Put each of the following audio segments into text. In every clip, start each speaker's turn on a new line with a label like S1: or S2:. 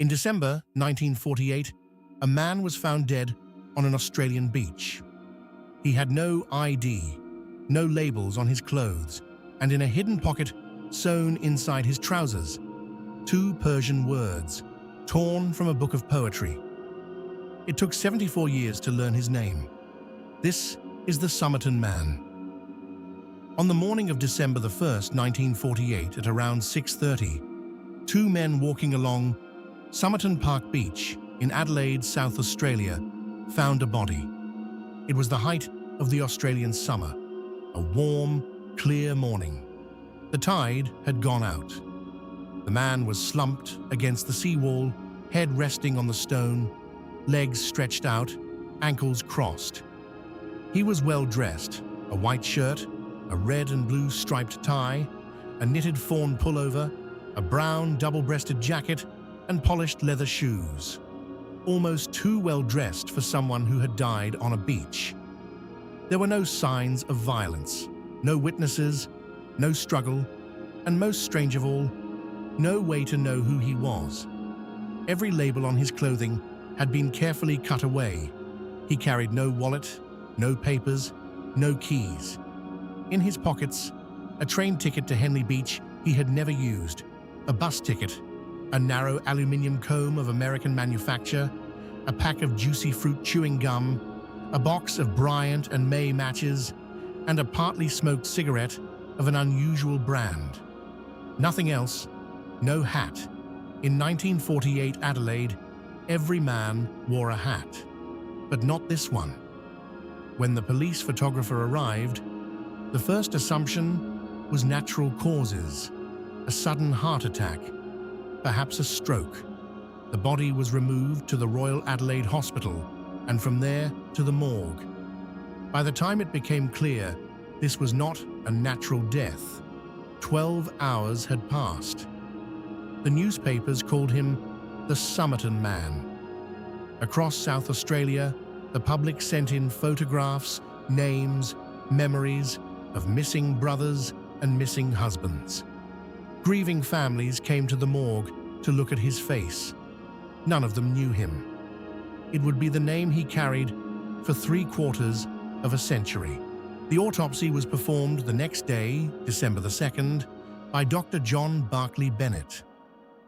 S1: In December 1948, a man was found dead on an Australian beach. He had no ID, no labels on his clothes, and in a hidden pocket sewn inside his trousers, 2 Persian words, torn from a book of poetry. It took 74 years to learn his name. This is the Somerton Man. On the morning of December 1st, 1948, at around 6:30, 2 men walking along Somerton Park Beach in Adelaide, South Australia, found a body. It was the height of the Australian summer, a warm, clear morning. The tide had gone out. The man was slumped against the seawall, head resting on the stone, legs stretched out, ankles crossed. He was well dressed, a white shirt, a red and blue striped tie, a knitted fawn pullover, a brown double-breasted jacket, and polished leather shoes. Almost too well dressed for someone who had died on a beach. There were no signs of violence, no witnesses, no struggle, and most strange of all, no way to know who he was. Every label on his clothing had been carefully cut away. He carried no wallet, no papers, no keys. In his pockets, a train ticket to Henley Beach he had never used, a bus ticket, a narrow aluminium comb of American manufacture, a pack of juicy fruit chewing gum, a box of Bryant and May matches, and a partly smoked cigarette of an unusual brand. Nothing else, no hat. In 1948 Adelaide, every man wore a hat, but not this one. When the police photographer arrived, the first assumption was natural causes, a sudden heart attack, perhaps a stroke. The body was removed to the Royal Adelaide Hospital and from there to the morgue. By the time it became clear this was not a natural death, 12 hours had passed. The newspapers called him the Somerton Man. Across South Australia, the public sent in photographs, names, memories of missing brothers and missing husbands. Grieving families came to the morgue to look at his face. None of them knew him. It would be the name he carried for 3/4 of a century. The autopsy was performed the next day, December 2nd, by Dr. John Barclay Bennett.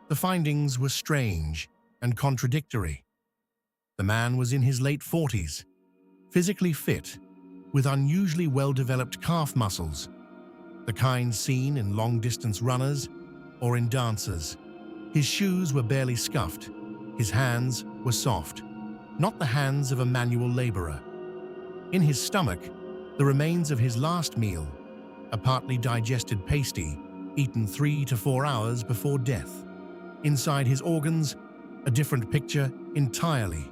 S1: The findings were strange and contradictory. The man was in his late 40s, physically fit, with unusually well-developed calf muscles, the kind seen in long-distance runners or in dancers. His shoes were barely scuffed. His hands were soft, not the hands of a manual laborer. In his stomach, the remains of his last meal, a partly digested pasty eaten 3 to 4 hours before death. Inside his organs, a different picture entirely.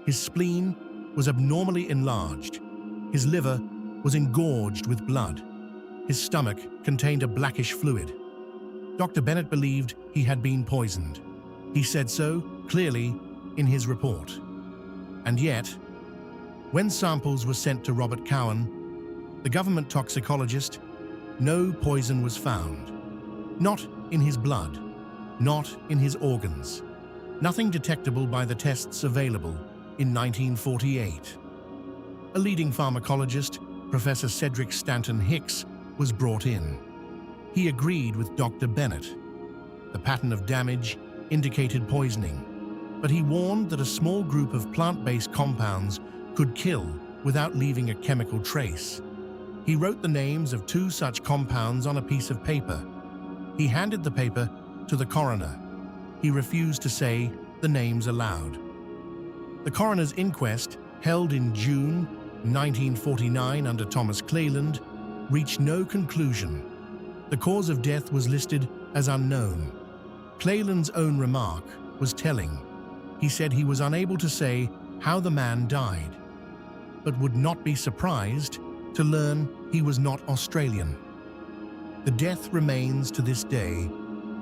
S1: His spleen was abnormally enlarged. His liver was engorged with blood. His stomach contained a blackish fluid. Dr. Bennett believed he had been poisoned. He said so clearly in his report. And yet, when samples were sent to Robert Cowan, the government toxicologist, no poison was found. Not in his blood, not in his organs. Nothing detectable by the tests available in 1948. A leading pharmacologist, Professor Cedric Stanton Hicks, was brought in. He agreed with Dr. Bennett. The pattern of damage indicated poisoning, but he warned that a small group of plant-based compounds could kill without leaving a chemical trace. He wrote the names of 2 such compounds on a piece of paper. He handed the paper to the coroner. He refused to say the names aloud. The coroner's inquest, held in June 1949 under Thomas Cleland, reached no conclusion. The cause of death was listed as unknown. Cleland's own remark was telling. He said he was unable to say how the man died, but would not be surprised to learn he was not Australian. The death remains to this day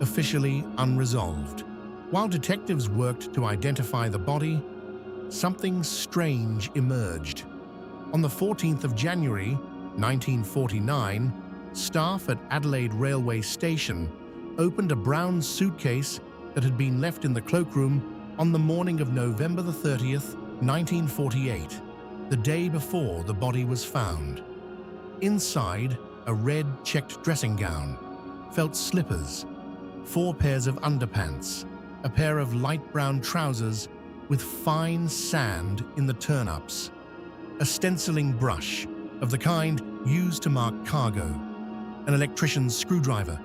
S1: officially unresolved. While detectives worked to identify the body, something strange emerged. On the 14th of January, 1949, staff at Adelaide Railway Station opened a brown suitcase that had been left in the cloakroom on the morning of November the 30th, 1948, the day before the body was found. Inside, a red checked dressing gown, felt slippers, 4 pairs of underpants, a pair of light brown trousers with fine sand in the turn-ups, a stenciling brush of the kind used to mark cargo, an electrician's screwdriver,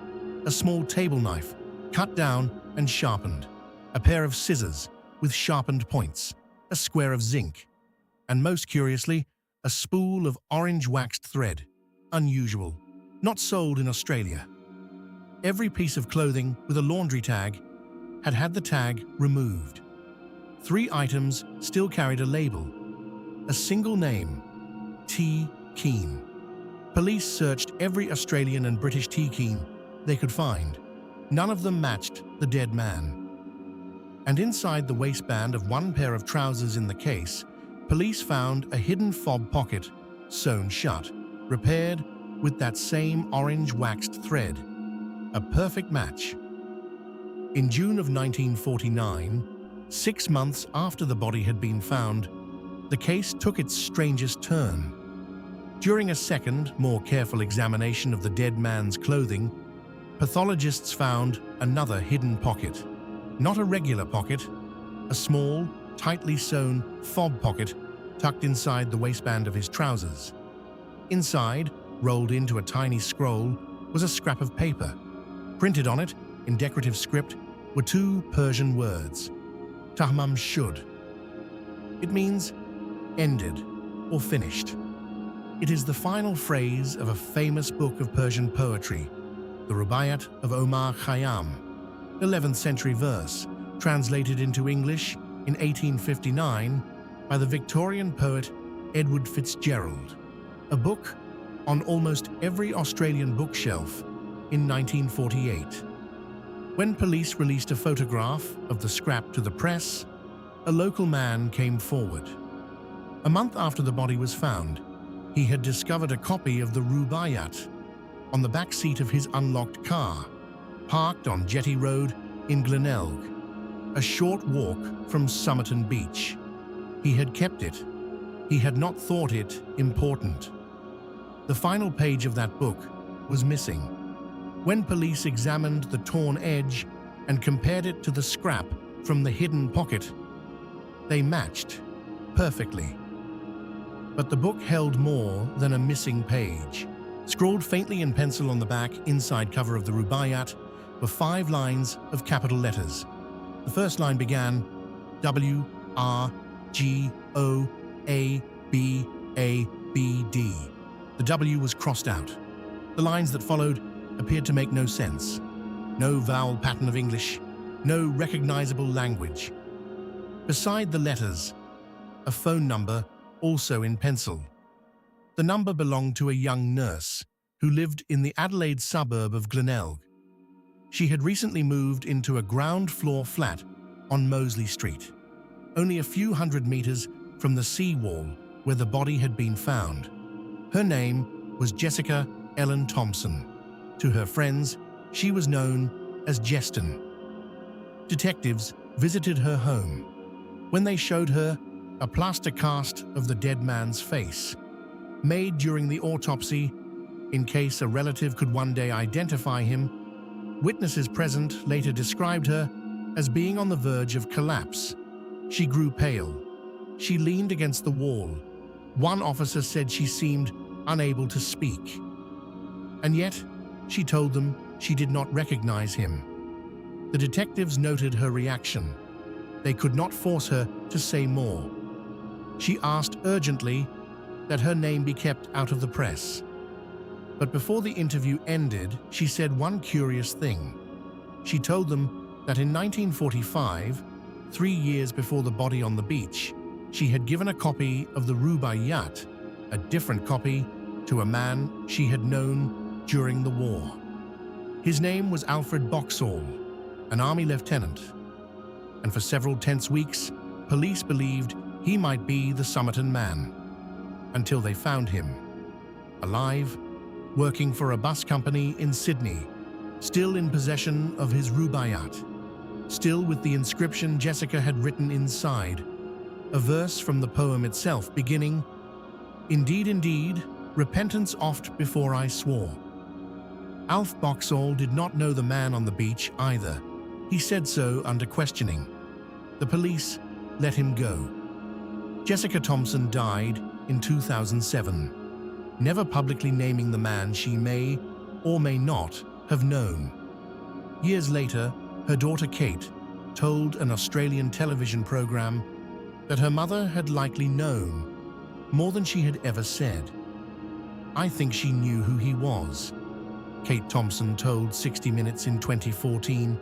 S1: a small table knife, cut down and sharpened, a pair of scissors with sharpened points, a square of zinc, and most curiously, a spool of orange waxed thread, unusual, not sold in Australia. Every piece of clothing with a laundry tag had had the tag removed. 3 items still carried a label, a single name, T. Keane. Police searched every Australian and British T. Keane they could find. None of them matched the dead man. And inside the waistband of one pair of trousers in the case, police found a hidden fob pocket, sewn shut, repaired with that same orange waxed thread. A perfect match. In June of 1949, 6 months after the body had been found, the case took its strangest turn. During a second, more careful examination of the dead man's clothing, pathologists found another hidden pocket. Not a regular pocket, a small, tightly sewn fob pocket tucked inside the waistband of his trousers. Inside, rolled into a tiny scroll, was a scrap of paper. Printed on it, in decorative script, were 2 Persian words, Tamám Shud. It means ended or finished. It is the final phrase of a famous book of Persian poetry, the Rubaiyat of Omar Khayyam, 11th century verse, translated into English in 1859 by the Victorian poet Edward Fitzgerald, a book on almost every Australian bookshelf in 1948. When police released a photograph of the scrap to the press, a local man came forward. A month after the body was found, he had discovered a copy of the Rubaiyat on the back seat of his unlocked car, parked on Jetty Road in Glenelg, a short walk from Somerton Beach. He had kept it. He had not thought it important. The final page of that book was missing. When police examined the torn edge and compared it to the scrap from the hidden pocket, they matched perfectly. But the book held more than a missing page. Scrawled faintly in pencil on the back inside cover of the Rubaiyat were 5 lines of capital letters. The first line began W-R-G-O-A-B-A-B-D. The W was crossed out. The lines that followed appeared to make no sense. No vowel pattern of English, no recognizable language. Beside the letters, a phone number also in pencil. The number belonged to a young nurse who lived in the Adelaide suburb of Glenelg. She had recently moved into a ground-floor flat on Moseley Street, only a few hundred meters from the seawall where the body had been found. Her name was Jessica Thomson. To her friends, she was known as Jeston. Detectives visited her home. When they showed her a plaster cast of the dead man's face, made during the autopsy in case a relative could one day identify him, witnesses present later described her as being on the verge of collapse. She grew pale. She leaned against the wall. One officer said she seemed unable to speak. And yet, she told them she did not recognize him. The detectives noted her reaction. They could not force her to say more. She asked urgently that her name be kept out of the press. But before the interview ended, she said one curious thing. She told them that in 1945, 3 years before the body on the beach, she had given a copy of the Rubaiyat, a different copy, to a man she had known during the war. His name was Alfred Boxall, an army lieutenant, and for several tense weeks, police believed he might be the Somerton Man, until they found him, alive, working for a bus company in Sydney, still in possession of his Rubaiyat. still with the inscription Jessica had written inside, a verse from the poem itself beginning, "Indeed, indeed, repentance oft before I swore." Alf Boxall did not know the man on the beach either. He said so under questioning. The police let him go. Jessica Thomson died in 2007, never publicly naming the man she may or may not have known. Years later, her daughter Kate told an Australian television program that her mother had likely known more than she had ever said. "I think she knew who he was," Kate Thomson told 60 Minutes in 2014.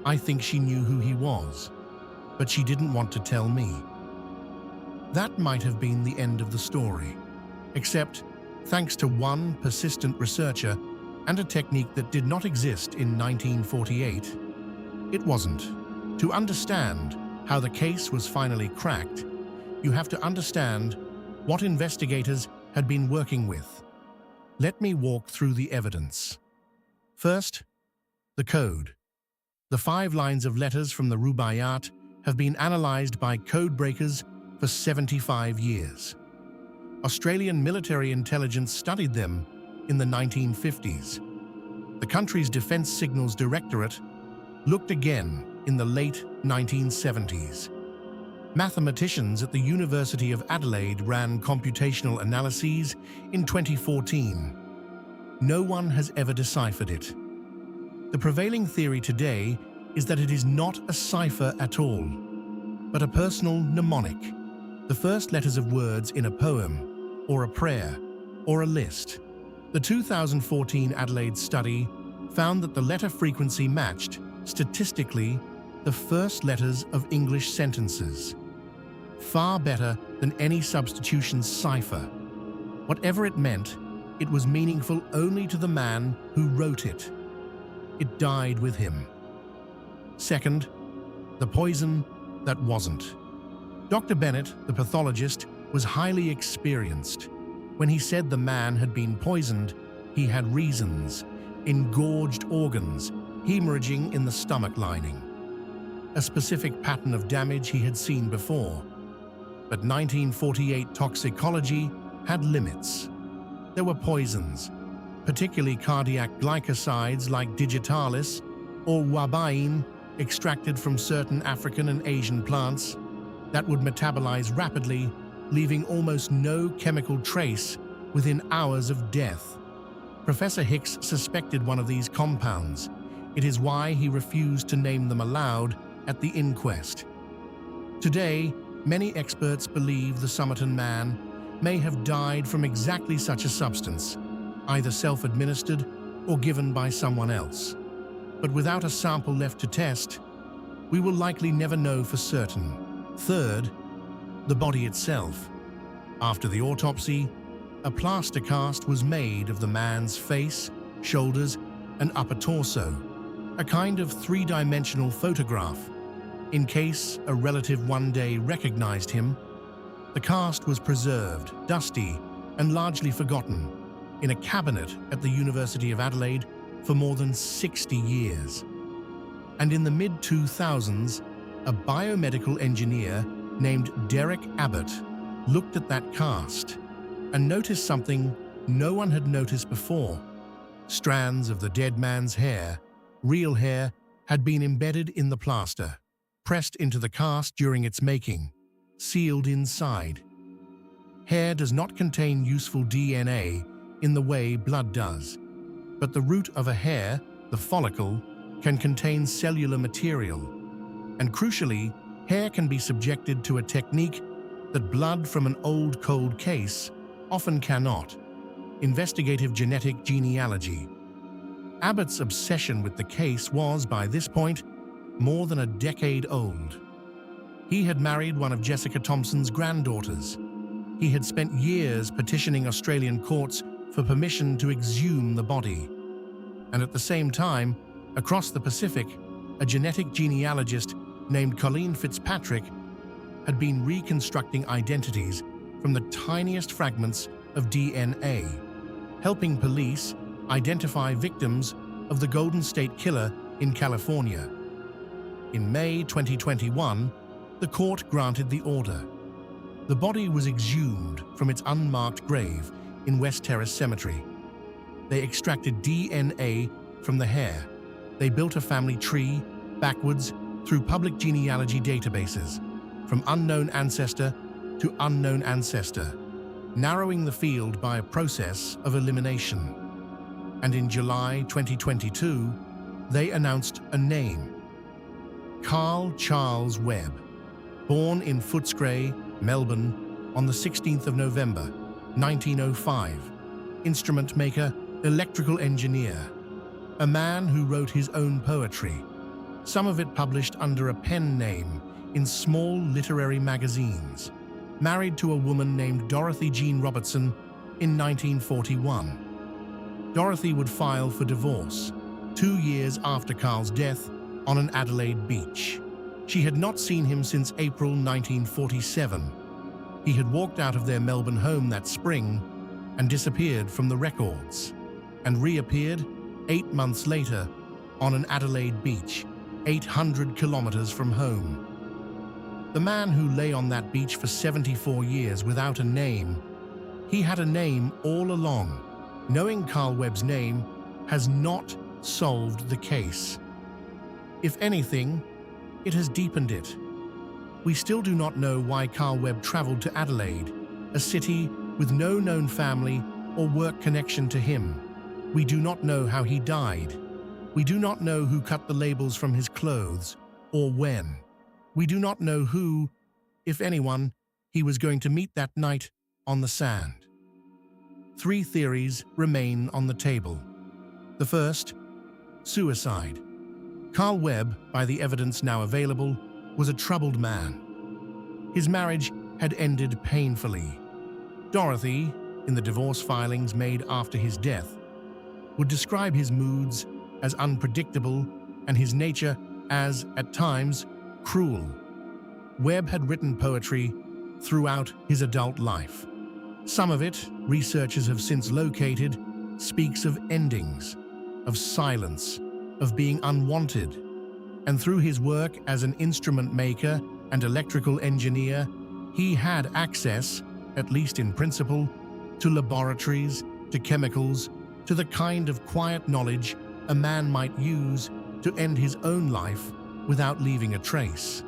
S1: "I think she knew who he was, but she didn't want to tell me." That might have been the end of the story, except thanks to one persistent researcher and a technique that did not exist in 1948, it wasn't. To understand how the case was finally cracked, you have to understand what investigators had been working with. Let me walk through the evidence. First, the code. The 5 lines of letters from the Rubaiyat have been analysed by code breakers for 75 years. Australian military intelligence studied them in the 1950s. The country's Defence Signals Directorate looked again in the late 1970s. Mathematicians at the University of Adelaide ran computational analyses in 2014. No one has ever deciphered it. The prevailing theory today is that it is not a cipher at all, but a personal mnemonic, the first letters of words in a poem, or a prayer, or a list. The 2014 Adelaide study found that the letter frequency matched, statistically, the first letters of English sentences. Far better than any substitution cipher. Whatever it meant, it was meaningful only to the man who wrote it. It died with him. Second, the poison that wasn't. Dr. Bennett, the pathologist, was highly experienced. When he said the man had been poisoned, he had reasons: engorged organs, hemorrhaging in the stomach lining. A specific pattern of damage he had seen before. But 1948 toxicology had limits. There were poisons, particularly cardiac glycosides like digitalis or Webb extracted from certain African and Asian plants, that would metabolize rapidly, leaving almost no chemical trace within hours of death. Professor Hicks suspected one of these compounds. It is why he refused to name them aloud at the inquest. Today, many experts believe the Somerton Man may have died from exactly such a substance, either self-administered or given by someone else. But without a sample left to test, we will likely never know for certain. Third, the body itself. After the autopsy, a plaster cast was made of the man's face, shoulders, and upper torso, a kind of 3-dimensional photograph. In case a relative one day recognized him, the cast was preserved, dusty, and largely forgotten, in a cabinet at the University of Adelaide for more than 60 years. And in the mid-2000s, a biomedical engineer named Derek Abbott looked at that cast and noticed something no one had noticed before. Strands of the dead man's hair, real hair, had been embedded in the plaster, pressed into the cast during its making, sealed inside. Hair does not contain useful DNA in the way blood does, but the root of a hair, the follicle, can contain cellular material. And crucially, hair can be subjected to a technique that blood from an old cold case often cannot: investigative genetic genealogy. Abbott's obsession with the case was, by this point, more than a decade old. He had married one of Jessica Thomson's granddaughters. He had spent years petitioning Australian courts for permission to exhume the body. And at the same time, across the Pacific, a genetic genealogist named Colleen Fitzpatrick had been reconstructing identities from the tiniest fragments of DNA, helping police identify victims of the Golden State Killer in California. In May 2021, the court granted the order. The body was exhumed from its unmarked grave in West Terrace Cemetery. They extracted DNA from the hair. They built a family tree backwards through public genealogy databases, from unknown ancestor to unknown ancestor, narrowing the field by a process of elimination. And in July 2022, they announced a name: Carl Charles Webb, born in Footscray, Melbourne, on the 16th of November, 1905, instrument maker, electrical engineer, a man who wrote his own poetry, some of it published under a pen name in small literary magazines, married to a woman named Dorothy Jean Robertson in 1941. Dorothy would file for divorce 2 years after Carl's death on an Adelaide beach. She had not seen him since April 1947. He had walked out of their Melbourne home that spring and disappeared from the records, and reappeared 8 months later on an Adelaide beach, 800 kilometers from home. The man who lay on that beach for 74 years without a name, he had a name all along. Knowing Carl Webb's name has not solved the case. If anything, it has deepened it. We still do not know why Carl Webb traveled to Adelaide, a city with no known family or work connection to him. We do not know how he died. We do not know who cut the labels from his clothes or when. We do not know who, if anyone, he was going to meet that night on the sand. 3 theories remain on the table. The first, suicide. Carl Webb, by the evidence now available, was a troubled man. His marriage had ended painfully. Dorothy, in the divorce filings made after his death, would describe his moods as unpredictable and his nature as, at times, cruel. Webb had written poetry throughout his adult life. Some of it, researchers have since located, speaks of endings, of silence, of being unwanted. And through his work as an instrument maker and electrical engineer, he had access, at least in principle, to laboratories, to chemicals, to the kind of quiet knowledge a man might use to end his own life without leaving a trace.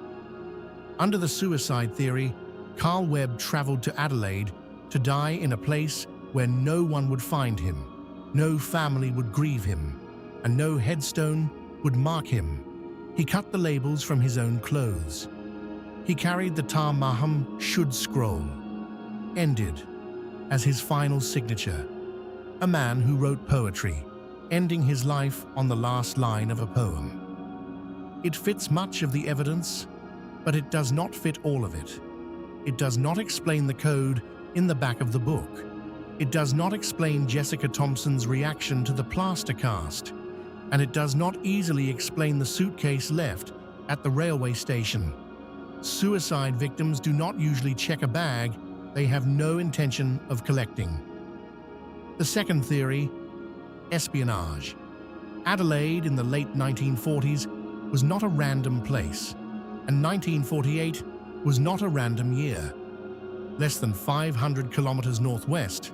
S1: Under the suicide theory, Carl Webb traveled to Adelaide to die in a place where no one would find him, no family would grieve him, and no headstone would mark him. He cut the labels from his own clothes. He carried the Tamám Shud scroll, ended, as his final signature. A man who wrote poetry, ending his life on the last line of a poem. It fits much of the evidence, but it does not fit all of it. It does not explain the code in the back of the book. It does not explain Jessica Thomson's reaction to the plaster cast, and it does not easily explain the suitcase left at the railway station. Suicide victims do not usually check a bag they have no intention of collecting. The second theory, espionage. Adelaide in the late 1940s was not a random place, and 1948 was not a random year. Less than 500 kilometers northwest,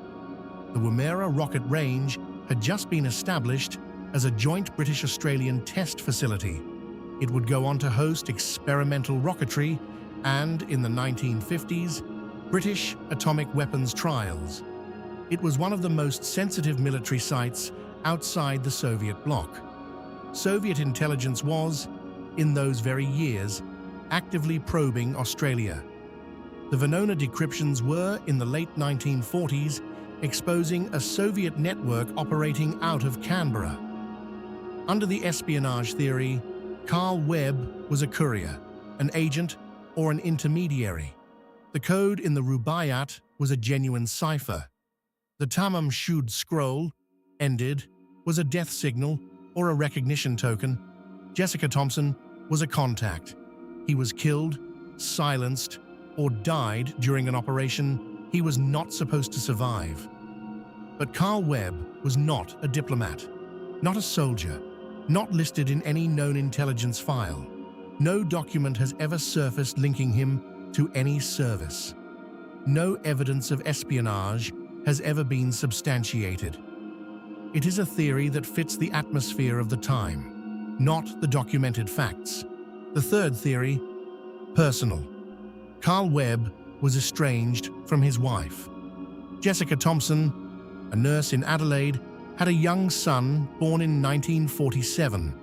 S1: the Woomera Rocket Range had just been established as a joint British-Australian test facility. It would go on to host experimental rocketry and, in the 1950s, British atomic weapons trials. It was one of the most sensitive military sites outside the Soviet bloc. Soviet intelligence was, in those very years, actively probing Australia. The Venona decryptions were, in the late 1940s, exposing a Soviet network operating out of Canberra. Under the espionage theory, Carl Webb was a courier, an agent, or an intermediary. The code in the Rubaiyat was a genuine cipher. The Tamám Shud scroll, ended, was a death signal or a recognition token. Jessica Thomson was a contact. He was killed, silenced, or died during an operation he was not supposed to survive. But Carl Webb was not a diplomat, not a soldier, not listed in any known intelligence file. No document has ever surfaced linking him to any service. No evidence of espionage has ever been substantiated. It is a theory that fits the atmosphere of the time, not the documented facts. The third theory, personal. Carl Webb was estranged from his wife. Jessica Thomson, a nurse in Adelaide, had a young son born in 1947,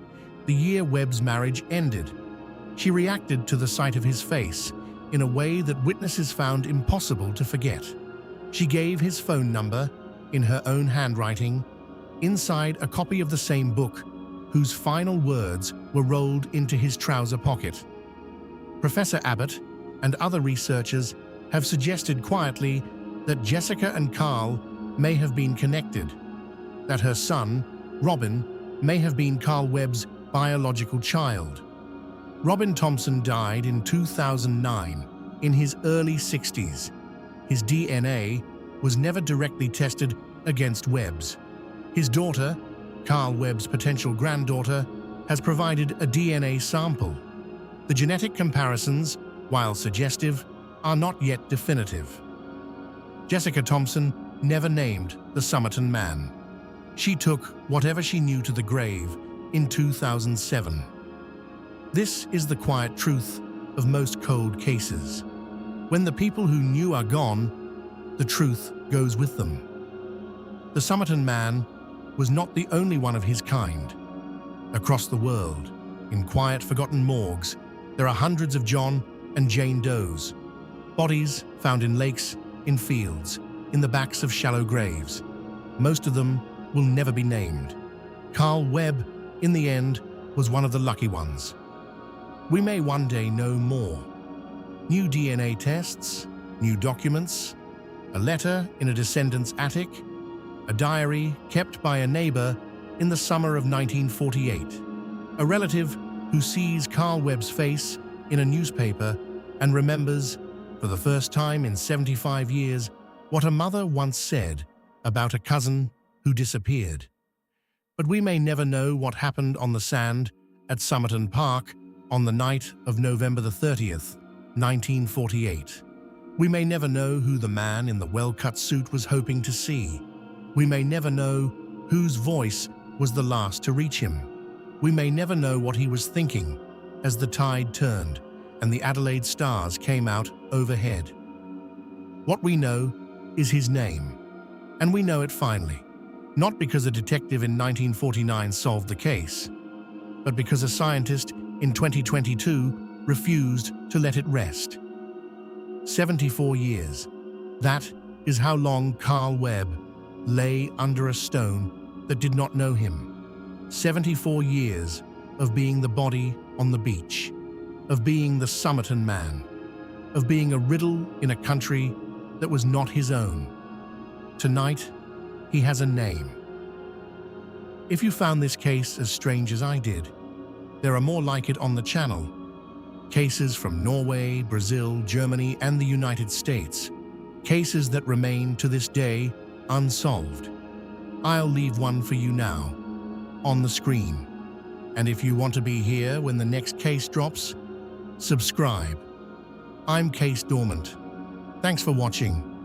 S1: the year Webb's marriage ended. She reacted to the sight of his face in a way that witnesses found impossible to forget. She gave his phone number, in her own handwriting, inside a copy of the same book, whose final words were rolled into his trouser pocket. Professor Abbott and other researchers have suggested quietly that Jessica and Carl may have been connected, that her son, Robin, may have been Carl Webb's biological child. Robin Thomson died in 2009, in his early 60s. His DNA was never directly tested against Webb's. His daughter, Carl Webb's potential granddaughter, has provided a DNA sample. The genetic comparisons, while suggestive, are not yet definitive. Jessica Thomson never named the Somerton Man. She took whatever she knew to the grave in 2007. This is the quiet truth of most cold cases. When the people who knew are gone, the truth goes with them. The Somerton Man was not the only one of his kind. Across the world, in quiet, forgotten morgues, there are hundreds of John and Jane Does. Bodies found in lakes, in fields, in the backs of shallow graves. Most of them will never be named. Carl Webb, in the end, was one of the lucky ones. We may one day know more. New DNA tests, new documents, a letter in a descendant's attic, a diary kept by a neighbor in the summer of 1948, a relative who sees Carl Webb's face in a newspaper and remembers, for the first time in 75 years, what a mother once said about a cousin who disappeared. But we may never know what happened on the sand at Somerton Park on the night of November the 30th, 1948. We may never know who the man in the well-cut suit was hoping to see. We may never know whose voice was the last to reach him. We may never know what he was thinking as the tide turned and the Adelaide stars came out overhead. What we know is his name, and we know it finally, not because a detective in 1949 solved the case, but because a scientist in 2022 refused to let it rest. 74 years. That is how long Carl Webb lay under a stone that did not know him. 74 years of being the body on the beach, of being the Somerton Man, of being a riddle in a country that was not his own. Tonight, he has a name. If you found this case as strange as I did, there are more like it on the channel. Cases from Norway, Brazil, Germany, and the United States. Cases that remain to this day unsolved. I'll leave one for you now, on the screen. And if you want to be here when the next case drops, subscribe. I'm Case Dormant. Thanks for watching.